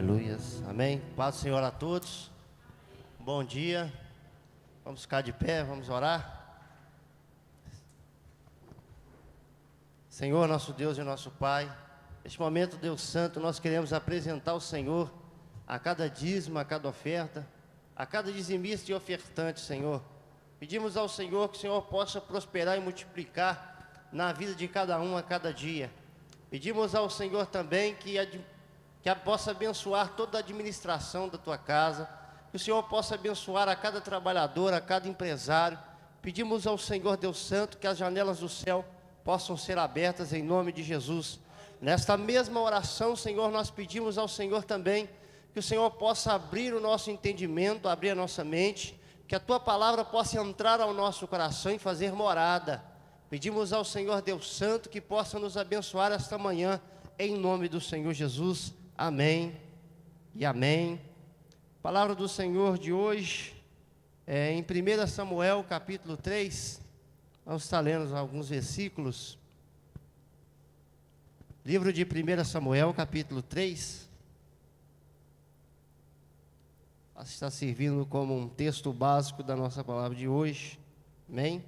Aleluias, amém. Paz do Senhor a todos. Bom dia. Vamos ficar de pé, vamos orar. Senhor, nosso Deus e nosso Pai, neste momento, Deus Santo, nós queremos apresentar ao Senhor a cada dízimo, a cada oferta, a cada dizimista e ofertante, Senhor. Pedimos ao Senhor que o Senhor possa prosperar e multiplicar na vida de cada um a cada dia. Pedimos ao Senhor também que possa abençoar toda a administração da tua casa, que o Senhor possa abençoar a cada trabalhador, a cada empresário. Pedimos ao Senhor Deus Santo que as janelas do céu possam ser abertas em nome de Jesus. Nesta mesma oração, Senhor, nós pedimos ao Senhor também que o Senhor possa abrir o nosso entendimento, abrir a nossa mente, que a tua palavra possa entrar ao nosso coração e fazer morada. Pedimos ao Senhor Deus Santo que possa nos abençoar esta manhã, em nome do Senhor Jesus. Amém e amém. A palavra do Senhor de hoje é em 1 Samuel capítulo 3. Vamos estar lendo alguns versículos. Livro de 1 Samuel capítulo 3. Está servindo como um texto básico da nossa palavra de hoje. Amém?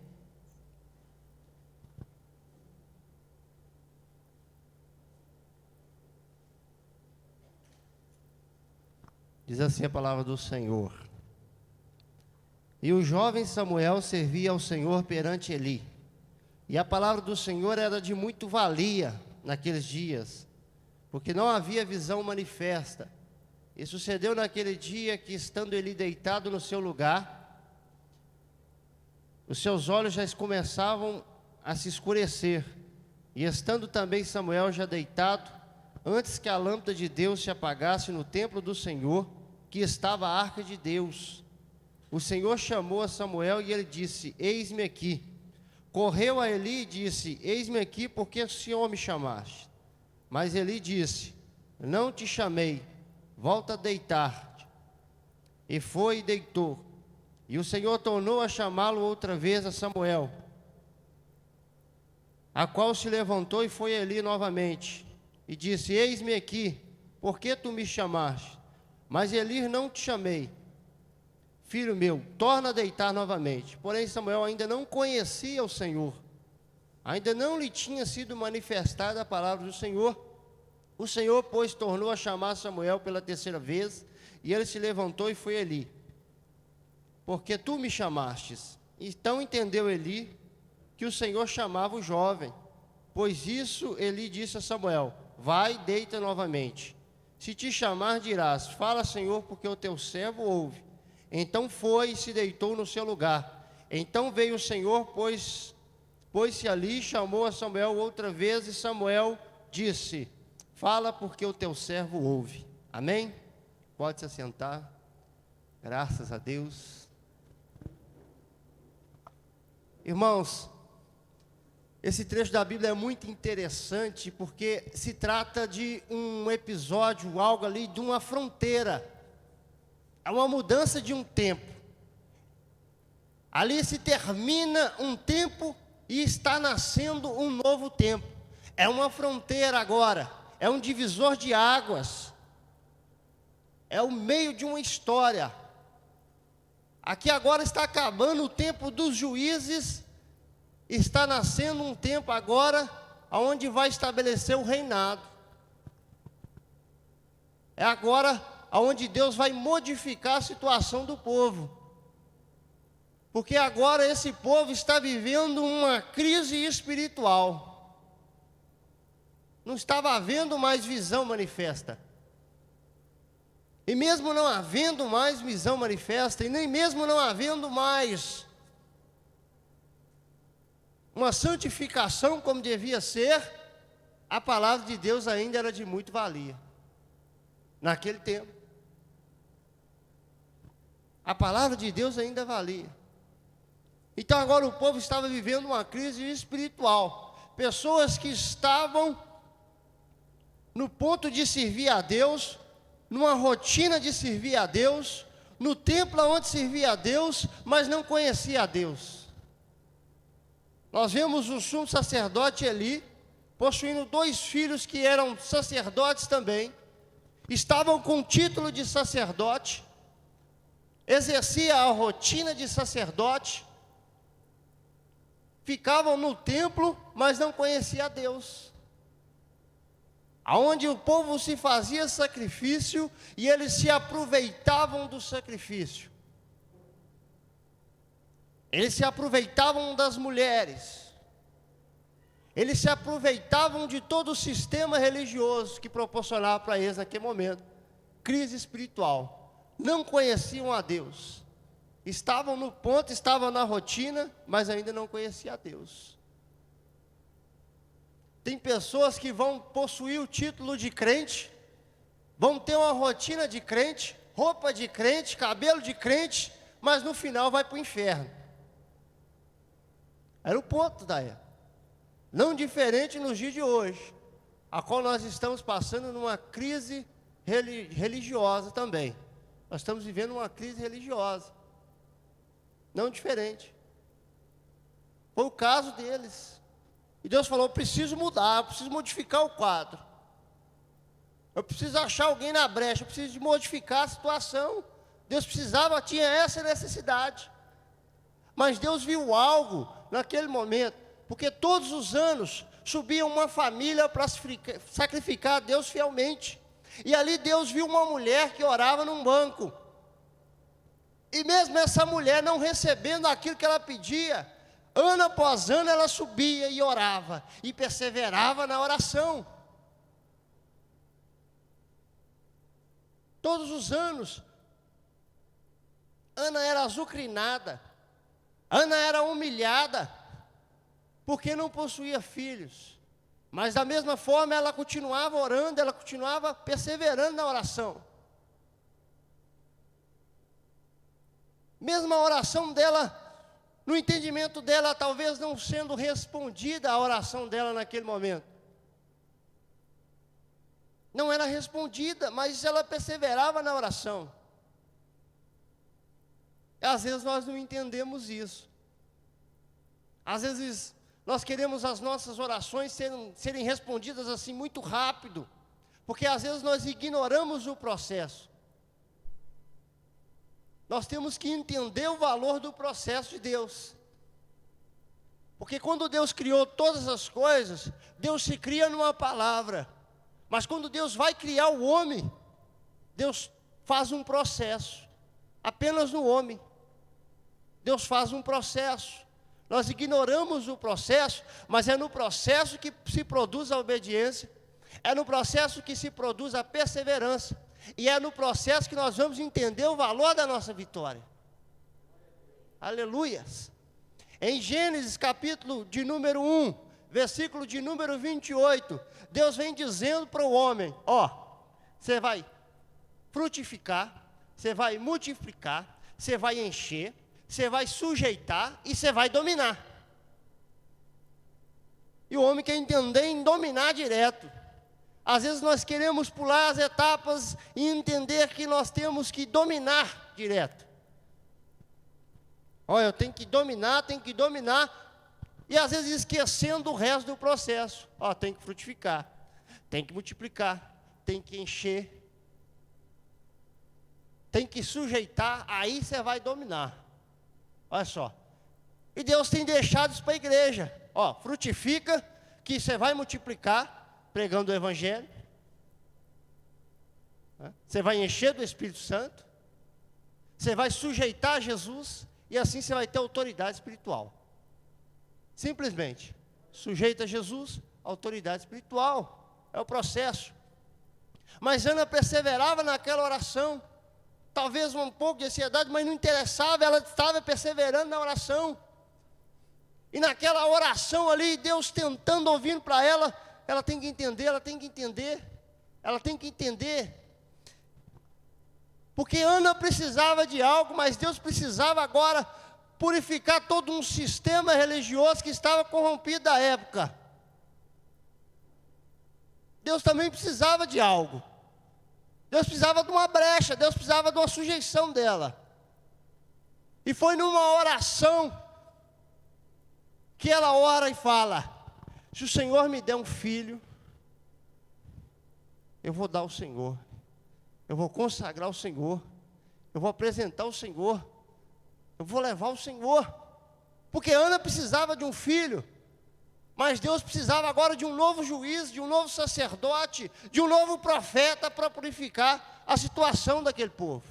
Diz assim a palavra do Senhor: E o jovem Samuel servia ao Senhor perante Eli, e a palavra do Senhor era de muito valia naqueles dias, porque não havia visão manifesta. E sucedeu naquele dia que, estando Eli deitado no seu lugar, os seus olhos já começavam a se escurecer, e estando também Samuel já deitado, antes que a lâmpada de Deus se apagasse no templo do Senhor, que estava a arca de Deus, o Senhor chamou a Samuel e ele disse: Eis-me aqui. Correu a Eli e disse: Eis-me aqui, porque o Senhor me chamaste? Mas Eli disse: Não te chamei, volta a deitar-te. E foi e deitou. E o Senhor tornou a chamá-lo outra vez a Samuel, a qual se levantou e foi a Eli novamente, e disse: Eis-me aqui, por que tu me chamaste? Mas Eli: Não te chamei, filho meu, torna a deitar novamente. Porém Samuel ainda não conhecia o Senhor, ainda não lhe tinha sido manifestada a palavra do Senhor. O Senhor, pois, tornou a chamar Samuel pela terceira vez, e ele se levantou e foi a Eli: Porque tu me chamastes? Então entendeu Eli que o Senhor chamava o jovem. Pois isso Eli disse a Samuel: Vai, deita novamente. Se te chamar, dirás: Fala, Senhor, porque o teu servo ouve. Então foi e se deitou no seu lugar. Então veio o Senhor, pôs-se ali, chamou a Samuel outra vez, e Samuel disse: Fala, porque o teu servo ouve. Amém? Pode se assentar. Graças a Deus. Irmãos, esse trecho da Bíblia é muito interessante, porque se trata de um episódio, algo ali de uma fronteira. É uma mudança de um tempo. Ali se termina um tempo e está nascendo um novo tempo. É uma fronteira agora, é um divisor de águas, é o meio de uma história. Aqui agora está acabando o tempo dos juízes, está nascendo um tempo agora onde vai estabelecer o reinado. É agora onde Deus vai modificar a situação do povo, porque agora esse povo está vivendo uma crise espiritual. Não estava havendo mais visão manifesta. E mesmo não havendo mais visão manifesta, e nem mesmo não havendo mais uma santificação como devia ser, a palavra de Deus ainda era de muito valia. Naquele tempo, a palavra de Deus ainda valia. Então agora o povo estava vivendo uma crise espiritual. Pessoas que estavam no ponto de servir a Deus, numa rotina de servir a Deus, no templo onde servia a Deus, mas não conhecia a Deus. Nós vemos o sumo sacerdote Eli, possuindo 2 filhos que eram sacerdotes também, estavam com título de sacerdote, exercia a rotina de sacerdote, ficavam no templo, mas não conhecia a Deus. Aonde o povo se fazia sacrifício e eles se aproveitavam do sacrifício. Eles se aproveitavam das mulheres. Eles se aproveitavam de todo o sistema religioso que proporcionava para eles naquele momento crise espiritual. Não conheciam a Deus. Estavam no ponto, estavam na rotina, mas ainda não conheciam a Deus. Tem pessoas que vão possuir o título de crente, vão ter uma rotina de crente, roupa de crente, cabelo de crente, mas no final vai para o inferno. Era o ponto da época. Não diferente nos dias de hoje, a qual nós estamos passando numa crise religiosa também. Nós estamos vivendo uma crise religiosa. Não diferente. Foi o caso deles. E Deus falou, eu preciso mudar, eu preciso modificar o quadro. Eu preciso achar alguém na brecha, eu preciso de modificar a situação. Deus tinha essa necessidade. Mas Deus viu algo naquele momento, porque todos os anos subia uma família para sacrificar a Deus fielmente. E ali Deus viu uma mulher que orava num banco. E mesmo essa mulher não recebendo aquilo que ela pedia, ano após ano ela subia e orava, e perseverava na oração. Todos os anos, Ana era azucrinada, Ana era humilhada, porque não possuía filhos. Mas da mesma forma ela continuava orando, ela continuava perseverando na oração. Mesmo a oração dela, no entendimento dela, talvez não sendo respondida a oração dela naquele momento. Não era respondida, mas ela perseverava na oração. E às vezes nós não entendemos isso. Às vezes nós queremos as nossas orações serem respondidas assim muito rápido, porque às vezes nós ignoramos o processo. Nós temos que entender o valor do processo de Deus. Porque quando Deus criou todas as coisas, Deus se cria numa palavra. Mas quando Deus vai criar o homem, Deus faz um processo. Apenas no homem. Deus faz um processo. Nós ignoramos o processo, mas é no processo que se produz a obediência. É no processo que se produz a perseverança. E é no processo que nós vamos entender o valor da nossa vitória. Aleluias. Em Gênesis capítulo de número 1, versículo de número 28, Deus vem dizendo para o homem, você vai frutificar, você vai multiplicar, você vai encher, você vai sujeitar e você vai dominar. E o homem quer entender em dominar direto. Às vezes nós queremos pular as etapas e entender que nós temos que dominar direto. Eu tenho que dominar, e às vezes esquecendo o resto do processo. Tem que frutificar, tem que multiplicar, tem que encher, tem que sujeitar, aí você vai dominar. Olha só. E Deus tem deixado isso para a igreja. Frutifica, que você vai multiplicar, pregando o Evangelho, você vai encher do Espírito Santo, você vai sujeitar a Jesus, e assim você vai ter autoridade espiritual. Simplesmente, sujeita a Jesus, autoridade espiritual, é o processo. Mas Ana perseverava naquela oração, talvez um pouco de ansiedade, mas não interessava, ela estava perseverando na oração. E naquela oração ali, Deus tentando, ouvindo para ela, ela tem que entender, porque Ana precisava de algo, mas Deus precisava agora purificar todo um sistema religioso que estava corrompido da época. Deus também precisava de algo. Deus precisava de uma brecha, Deus precisava de uma sujeição dela. E foi numa oração que ela ora e fala: se o Senhor me der um filho, eu vou dar ao Senhor. eu vou consagrar o Senhor, eu vou apresentar o Senhor, eu vou levar o Senhor, porque Ana precisava de um filho, mas Deus precisava agora de um novo juiz, de um novo sacerdote, de um novo profeta para purificar a situação daquele povo.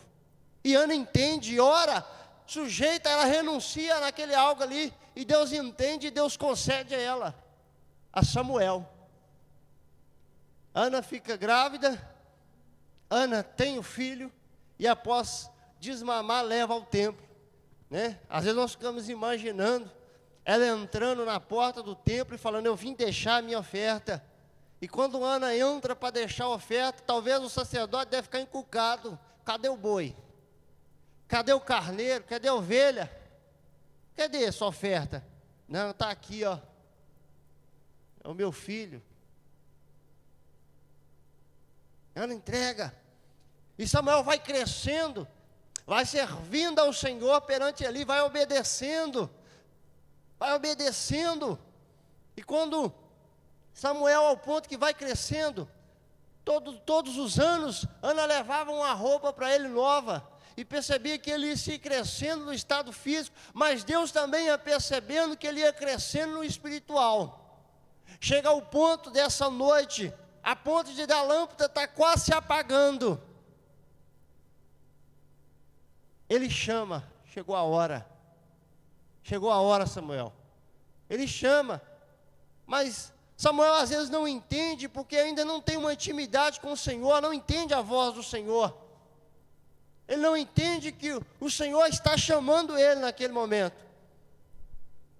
E Ana entende, ora, sujeita, ela renuncia naquele algo ali, e Deus entende, e Deus concede a ela, a Samuel. Ana fica grávida, Ana tem o filho, e após desmamar, leva ao templo, né? Às vezes nós ficamos imaginando, ela entrando na porta do templo e falando, eu vim deixar a minha oferta. E quando Ana entra para deixar a oferta, talvez o sacerdote deve ficar encucado, cadê o boi? Cadê o carneiro? Cadê a ovelha? Cadê essa oferta? Não, está aqui, ó. É o meu filho. Ela entrega. E Samuel vai crescendo, vai servindo ao Senhor perante ele, vai obedecendo. Vai obedecendo. E quando Samuel, ao ponto que vai crescendo, todos os anos, Ana levava uma roupa para ele nova. E percebia que ele ia se crescendo no estado físico, mas Deus também ia percebendo que ele ia crescendo no espiritual. Chega ao ponto dessa noite, a ponto de a lâmpada estar quase se apagando. Ele chama, chegou a hora, Samuel. Ele chama, mas Samuel às vezes não entende, porque ainda não tem uma intimidade com o Senhor, não entende a voz do Senhor. Ele não entende que o Senhor está chamando ele naquele momento.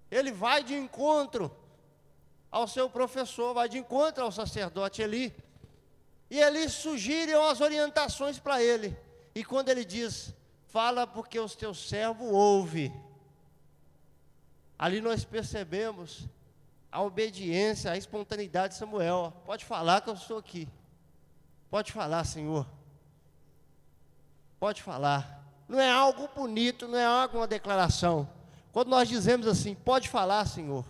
Ele vai de encontro ao seu professor, vai de encontro ao sacerdote Eli. E Eli sugere umas orientações para ele. E quando ele diz, fala porque o teu servo ouve. Ali nós percebemos a obediência, a espontaneidade de Samuel. Pode falar que eu estou aqui. Pode falar, Senhor. Pode falar. Não é algo bonito, não é alguma declaração. Quando nós dizemos assim, pode falar, Senhor.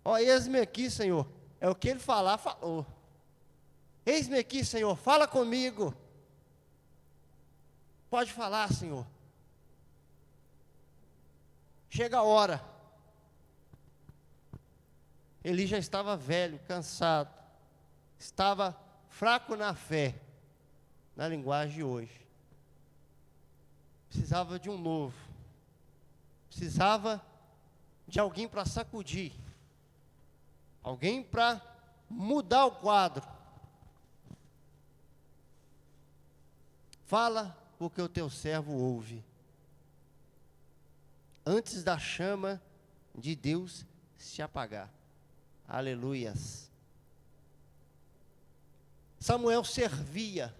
Ó, eis-me aqui, Senhor. É o que ele falar, falou. Eis-me aqui, Senhor, fala comigo. Pode falar, Senhor. Chega a hora. Ele já estava velho, cansado. Estava fraco na fé, na linguagem de hoje. Precisava de um novo. Precisava de alguém para sacudir. Alguém para mudar o quadro. Fala porque o teu servo ouve. Antes da chama de Deus se apagar. Aleluias. Samuel servia.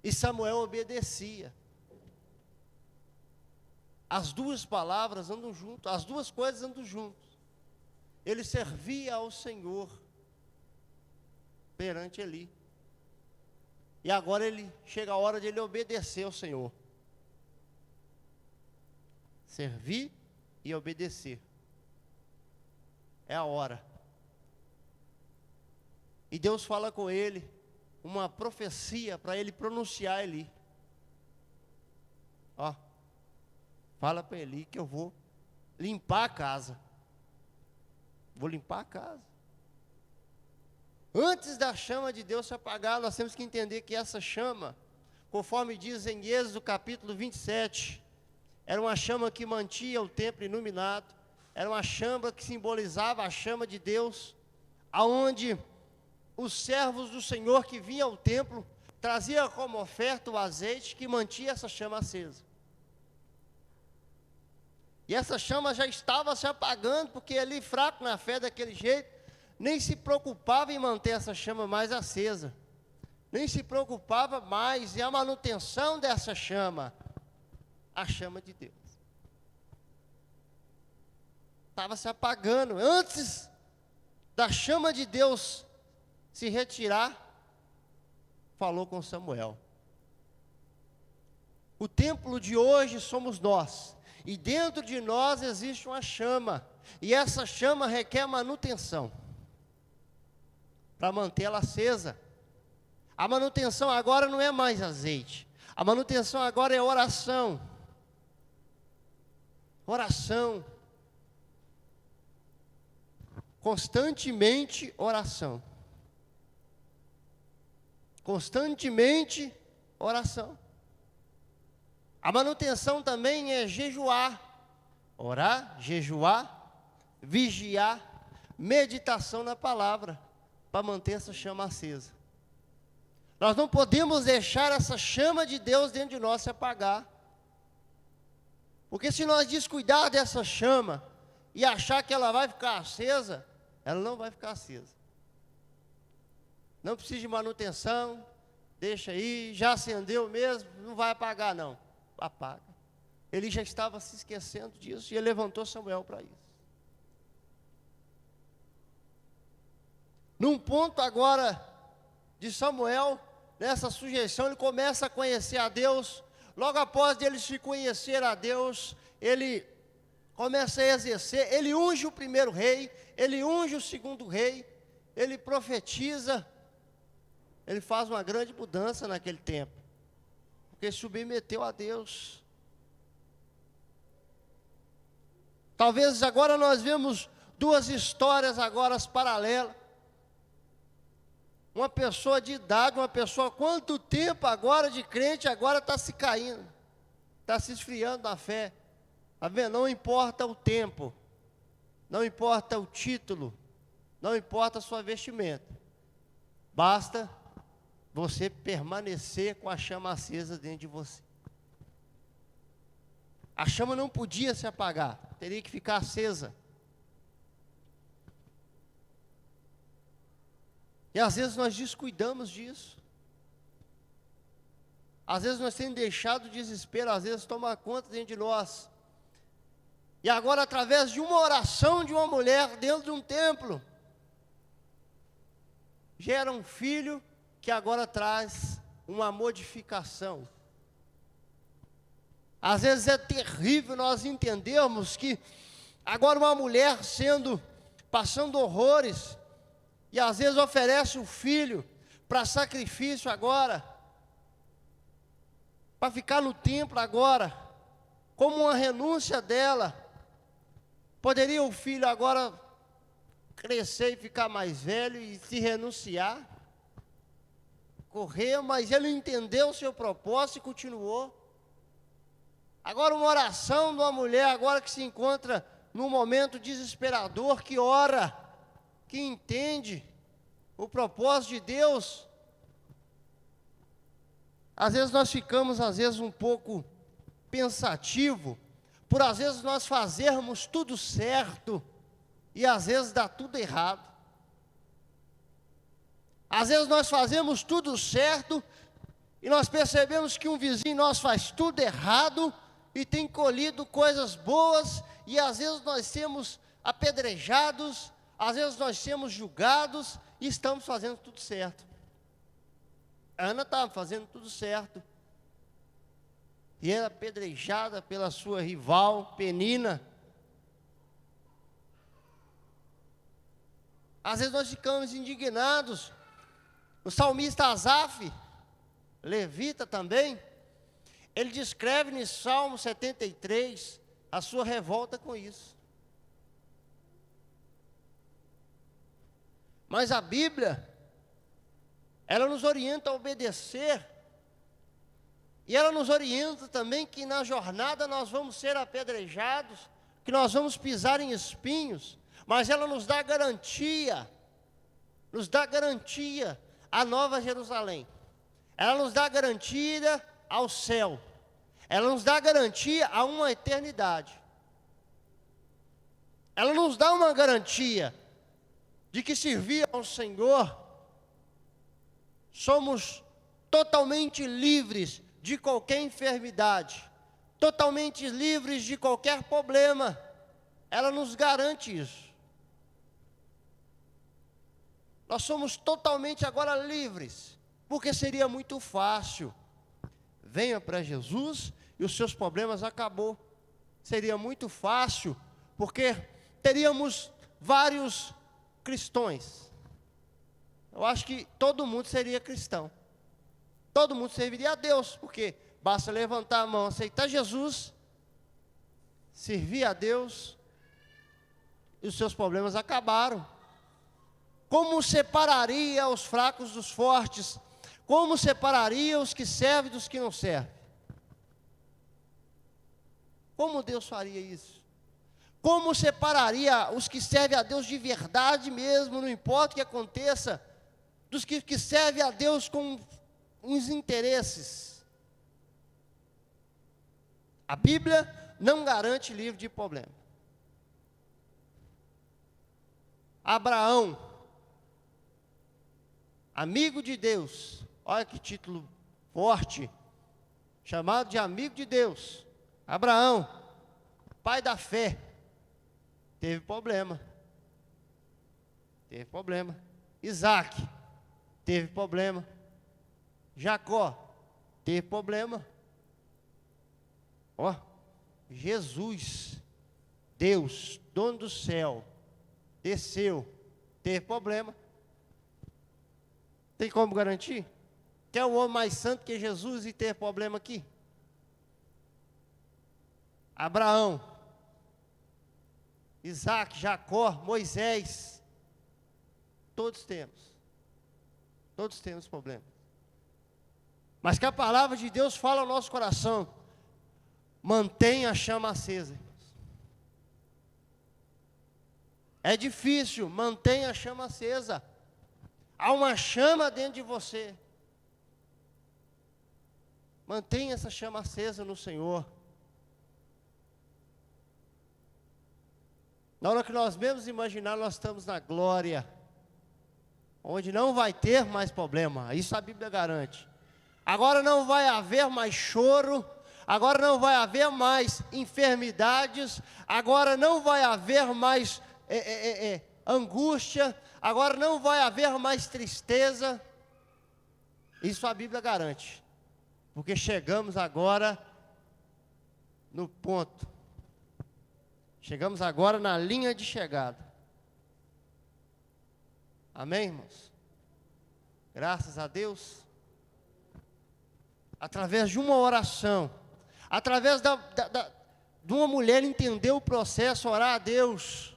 E Samuel obedecia. As duas palavras andam juntas, as duas coisas andam juntas. Ele servia ao Senhor perante Eli. E agora chega a hora de ele obedecer ao Senhor. Servir e obedecer. É a hora. E Deus fala com ele uma profecia para ele pronunciar ali. Ó. Fala para Eli que eu vou limpar a casa. Vou limpar a casa. Antes da chama de Deus se apagar, nós temos que entender que essa chama, conforme diz em Êxodo capítulo 27, era uma chama que mantinha o templo iluminado, era uma chama que simbolizava a chama de Deus, aonde os servos do Senhor que vinham ao templo, traziam como oferta o azeite que mantinha essa chama acesa. E essa chama já estava se apagando, porque ele fraco na fé daquele jeito, nem se preocupava em manter essa chama mais acesa. Nem se preocupava mais em a manutenção dessa chama. A chama de Deus. Estava se apagando. Antes da chama de Deus se retirar, falou com Samuel. O templo de hoje somos nós. E dentro de nós existe uma chama. E essa chama requer manutenção. Para mantê-la acesa. A manutenção agora não é mais azeite. A manutenção agora é oração. Oração. Constantemente oração. Constantemente oração. A manutenção também é jejuar. Orar, jejuar, vigiar, meditação na palavra, para manter essa chama acesa. Nós não podemos deixar essa chama de Deus dentro de nós se apagar. Porque se nós descuidar dessa chama e achar que ela vai ficar acesa, ela não vai ficar acesa. Não precisa de manutenção, deixa aí, já acendeu mesmo, não vai apagar não. Apaga. Ele já estava se esquecendo disso e ele levantou Samuel para isso. Num ponto agora de Samuel, nessa sujeição, ele começa a conhecer a Deus. Logo após ele se conhecer a Deus, ele começa a exercer, ele unge o primeiro rei, ele unge o segundo rei, ele profetiza, ele faz uma grande mudança naquele tempo, porque submeteu a Deus. Talvez agora nós vemos duas histórias agora paralelas. Uma pessoa de idade, uma pessoa, quanto tempo agora de crente, agora está se caindo, está se esfriando na fé. Tá vendo? Não importa o tempo, não importa o título, não importa a sua vestimenta, basta você permanecer com a chama acesa dentro de você. A chama não podia se apagar, teria que ficar acesa. E às vezes nós descuidamos disso. Às vezes nós temos deixado o desespero, às vezes toma conta dentro de nós. E agora, através de uma oração de uma mulher dentro de um templo, gera um filho que agora traz uma modificação. Às vezes é terrível nós entendermos que agora uma mulher passando horrores, e às vezes oferece o filho para sacrifício agora, para ficar no templo agora, como uma renúncia dela. Poderia o filho agora crescer e ficar mais velho e se renunciar, correr, mas ele entendeu o seu propósito e continuou. Agora uma oração de uma mulher agora que se encontra num momento desesperador, que ora, que entende o propósito de Deus. Às vezes nós ficamos, um pouco pensativo, por às vezes nós fazermos tudo certo, e às vezes dá tudo errado. Às vezes nós fazemos tudo certo, e nós percebemos que um vizinho nosso faz tudo errado, e tem colhido coisas boas, e às vezes nós temos apedrejados, às vezes nós temos julgados e estamos fazendo tudo certo. Ana estava fazendo tudo certo. E era apedrejada pela sua rival, Penina. Às vezes nós ficamos indignados. O salmista Asaf, levita também, ele descreve no Salmo 73 a sua revolta com isso. Mas a Bíblia, ela nos orienta a obedecer, e ela nos orienta também que na jornada nós vamos ser apedrejados, que nós vamos pisar em espinhos, mas ela nos dá garantia à Nova Jerusalém, ela nos dá garantia ao céu, ela nos dá garantia a uma eternidade, ela nos dá uma garantia de que servir ao Senhor, somos totalmente livres de qualquer enfermidade, totalmente livres de qualquer problema. Ela nos garante isso. Nós somos totalmente agora livres, porque seria muito fácil. Venha para Jesus e os seus problemas acabou. Seria muito fácil, porque teríamos vários cristãos. Eu acho que todo mundo seria cristão. todo mundo serviria a Deus, porque basta levantar a mão, aceitar Jesus, servir a Deus, e os seus problemas acabaram. Como separaria os fracos dos fortes? Como separaria os que servem dos que não servem? Como Deus faria isso? Como separaria os que servem a Deus de verdade mesmo, não importa o que aconteça, dos que servem a Deus com uns interesses? A Bíblia não garante livre de problema. Abraão, amigo de Deus, olha que título forte, chamado de amigo de Deus. Abraão, pai da fé, teve problema. Teve problema. Isaac, teve problema. Jacó, teve problema. Ó, Jesus, Deus, dono do céu, desceu, teve problema. Tem como garantir? Quer um homem mais santo que Jesus e ter problema aqui? Abraão, Isaac, Jacó, Moisés, todos temos problemas. Mas que a palavra de Deus fala ao nosso coração: mantenha a chama acesa, irmãos. É difícil, mantenha a chama acesa. Há uma chama dentro de você. Mantenha essa chama acesa no Senhor. Na hora que nós mesmos imaginar, nós estamos na glória, onde não vai ter mais problema. Isso a Bíblia garante. Agora não vai haver mais choro, agora não vai haver mais enfermidades, agora não vai haver mais angústia, agora não vai haver mais tristeza. Isso a Bíblia garante, porque chegamos agora no ponto. Chegamos agora na linha de chegada. Amém, irmãos? Graças a Deus. Através de uma oração, através de uma mulher entender o processo, orar a Deus.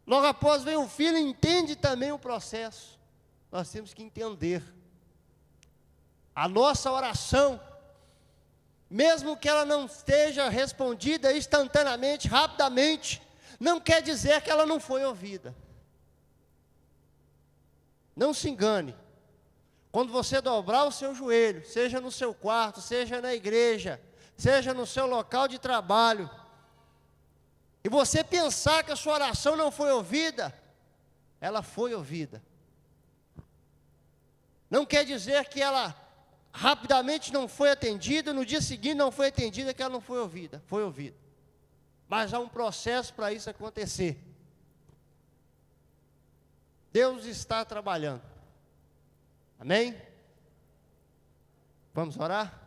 Logo após vem o filho, entende também o processo. Nós temos que entender. A nossa oração, mesmo que ela não esteja respondida instantaneamente, rapidamente, não quer dizer que ela não foi ouvida. Não se engane. Quando você dobrar o seu joelho, seja no seu quarto, seja na igreja, seja no seu local de trabalho, e você pensar que a sua oração não foi ouvida, ela foi ouvida. Não quer dizer que ela rapidamente não foi atendida, no dia seguinte não foi atendida, que ela não foi ouvida. Foi ouvida. Mas há um processo para isso acontecer. Deus está trabalhando. Amém? Vamos orar?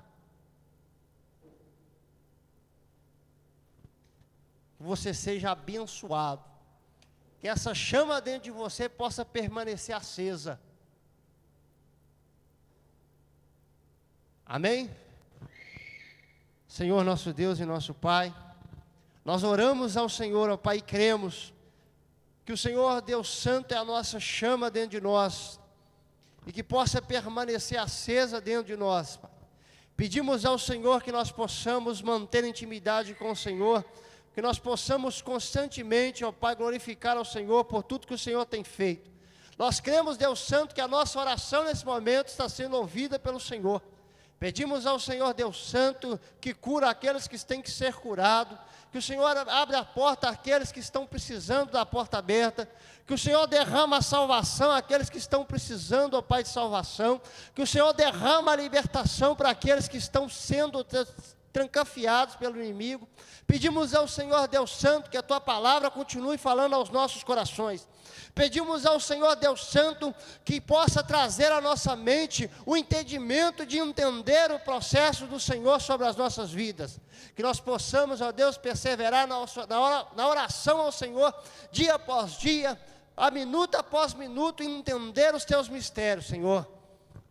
Que você seja abençoado. Que essa chama dentro de você possa permanecer acesa. Amém? Senhor nosso Deus e nosso Pai, nós oramos ao Senhor, ó Pai, e cremos que o Senhor Deus Santo é a nossa chama dentro de nós, e que possa permanecer acesa dentro de nós, Pai. Pedimos ao Senhor que nós possamos manter intimidade com o Senhor, que nós possamos constantemente, ó Pai, glorificar ao Senhor por tudo que o Senhor tem feito. Nós cremos, Deus Santo, que a nossa oração nesse momento está sendo ouvida pelo Senhor. Pedimos ao Senhor Deus Santo que cura aqueles que têm que ser curados, que o Senhor abra a porta àqueles que estão precisando da porta aberta, que o Senhor derrama a salvação àqueles que estão precisando, ó Pai, de salvação, que o Senhor derrama a libertação para aqueles que estão sendo trancafiados pelo inimigo. Pedimos ao Senhor Deus Santo que a Tua palavra continue falando aos nossos corações. Pedimos ao Senhor Deus Santo que possa trazer à nossa mente o entendimento de entender o processo do Senhor sobre as nossas vidas. Que nós possamos, ó Deus, perseverar na oração ao Senhor, dia após dia, a minuto após minuto, e entender os Teus mistérios, Senhor.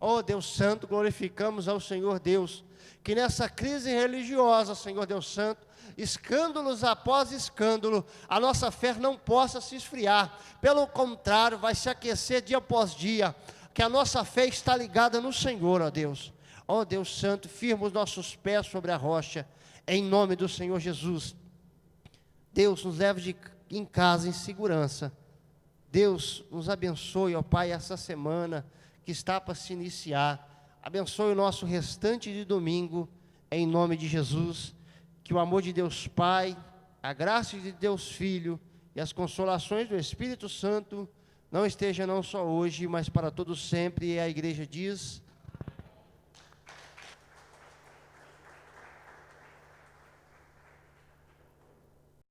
Oh Deus Santo, glorificamos ao Senhor Deus, que nessa crise religiosa, Senhor Deus Santo, escândalos após escândalo, a nossa fé não possa se esfriar, pelo contrário, vai se aquecer dia após dia, que a nossa fé está ligada no Senhor, ó Deus. Ó Deus Santo, firma os nossos pés sobre a rocha, em nome do Senhor Jesus. Deus, nos leve em casa em segurança. Deus, nos abençoe, ó Pai, essa semana que está para se iniciar. Abençoe o nosso restante de domingo, em nome de Jesus. Que o amor de Deus Pai, a graça de Deus Filho e as consolações do Espírito Santo não esteja não só hoje, mas para todos sempre. E a igreja diz...